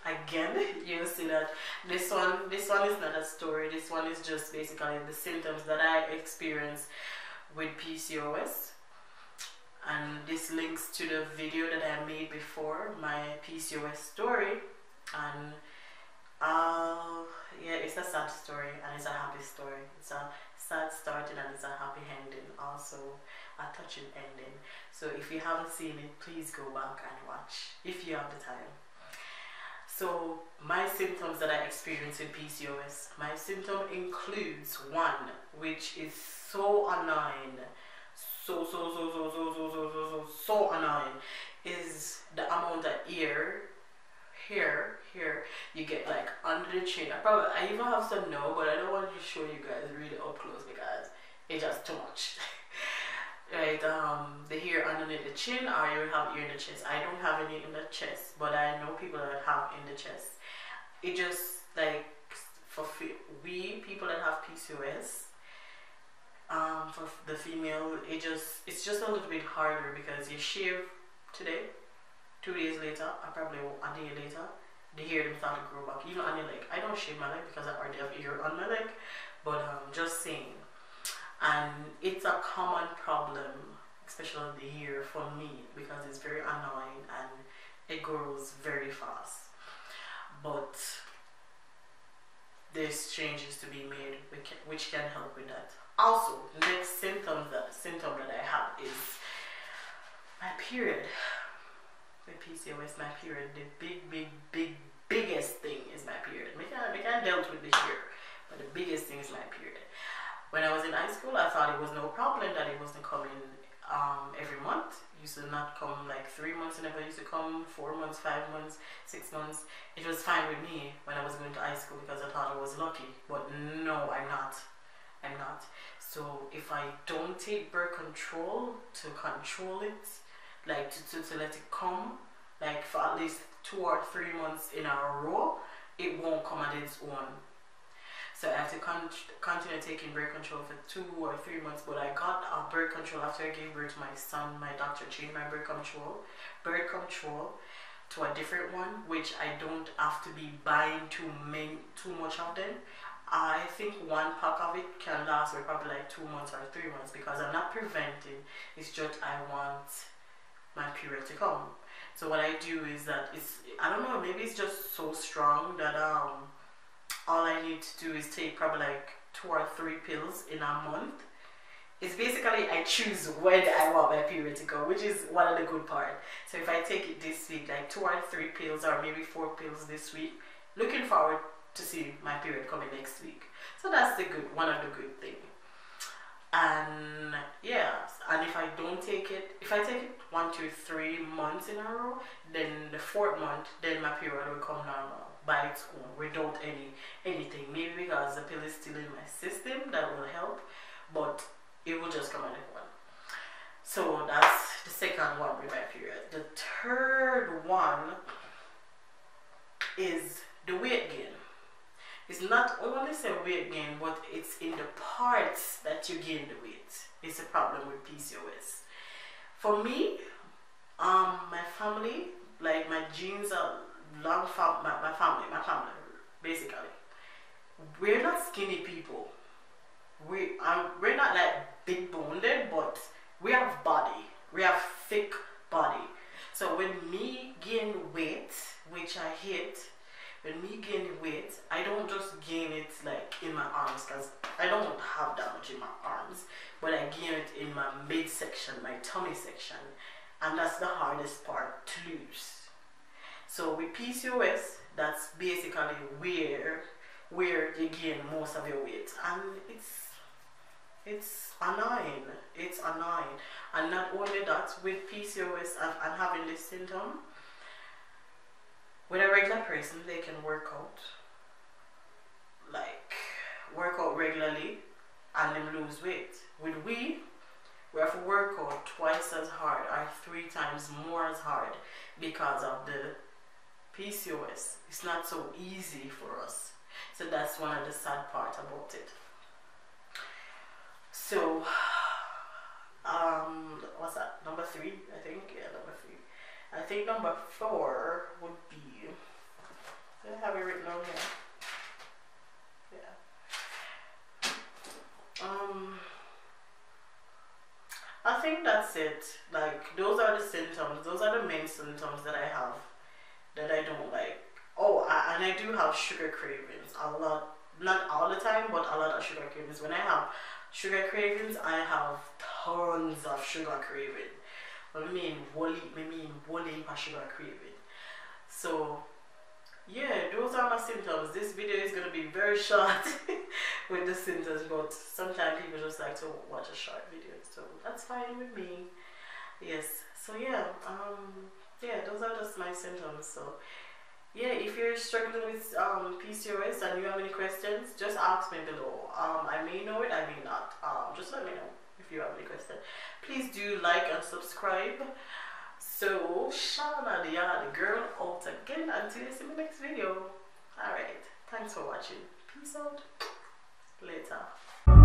again. You see that this one is not a story. This one is just basically the symptoms that I experienced with PCOS, and this links to the video that I made before, my PCOS story. And yeah, it's a sad story and it's a happy story. It's a sad starting and it's a happy ending, also a touching ending. So if you haven't seen it, please go back and watch if you have the time. So my symptoms that I experience with PCOS, my symptom includes one, which is so annoying, so annoying, is the amount of hair you get like under the chin. I even have some now, but I don't want to show you guys really up close because it's just too much. Right, the hair underneath the chin, or you have ear in the chest. I don't have any in the chest, but I know people that have in the chest. It just like for we people that have PCOS, for the female, it's just a little bit harder because you shave today, 2 days later, or probably a day later, the hair them start to grow back. Even on your leg, I don't shave my leg because I already have hair on my leg, but just saying. And it's a common problem, especially the hair for me, because it's very annoying and it grows very fast. But there's changes to be made which can help with that. Also, next symptom that I have is my period. With PCOS, my period, the biggest thing is my period. I can dealt with the hair, but the biggest thing is my period. When I was in high school, I thought it was no problem that it wasn't coming every month. It used to not come like 3 months, it never used to come 4 months, 5 months, 6 months. It was fine with me when I was going to high school because I thought I was lucky. But no, I'm not. I'm not. So if I don't take birth control to control it, like to let it come, like for at least 2 or 3 months in a row, it won't come on its own. So I have to continue taking birth control for 2 or 3 months. But I got birth control after I gave birth to my son. My doctor changed my birth control to a different one, which I don't have to be buying too much of them. I think 1 pack of it can last for probably like 2 months or 3 months because I'm not preventing. It's just I want my period to come. So what I do is that I don't know, maybe it's just so strong that all I need to do is take probably like 2 or 3 pills in a month. It's basically I choose when I want my period to go, which is one of the good part. So if I take it this week, like 2 or 3 pills or maybe 4 pills this week, looking forward to see my period coming next week. So that's one of the good things. And yeah, and if I don't take it, if I take it 1, 2, 3 months in a row, then the 4th month, then my period will come normal by its own without anything. Maybe because the pill is still in my system, that will help, but it will just come on its own. So that's the second one with my period. The third one is the weight gain. It's not only some weight gain, but it's in the parts that you gain the weight. It's a problem with PCOS. For me, my family, like my genes are long my family, basically. We're not skinny people. We're not like big boned, but we have body. We have thick body. So when me gain weight, which I hate, when me gain weight, I don't just gain it like in my arms because I don't have that much in my arms, but I gain it in my midsection, my tummy section, and that's the hardest part to lose. So with PCOS, that's basically where you gain most of your weight, and it's annoying. It's annoying, and not only that, with PCOS and having this symptom. With a regular person, they can work out regularly and then lose weight. With we have to work out twice as hard or 3 times more as hard because of the PCOS. It's not so easy for us. So that's one of the sad parts about it. So, what's that? Number 3, I think. Yeah, number 3. I think number 4 would be it. Like, those are the symptoms. Those are the main symptoms that I have that I don't like. Oh, and I do have sugar cravings a lot. Not all the time, but a lot of sugar cravings. When I have sugar cravings, I have tons of sugar craving. I mean, wally for sugar craving. So, yeah, those are my symptoms. This video is going to be very short with the symptoms, but sometimes people just like to watch a short video, so that's fine with me. Yes, so yeah, those are just my symptoms. So yeah, if you're struggling with PCOS and you have any questions, just ask me below. I may know it, I may not. Just let me know if you have any questions. Please do like and subscribe. So, Shauna the girl out again until you see my next video. Alright, thanks for watching. Peace out. Later.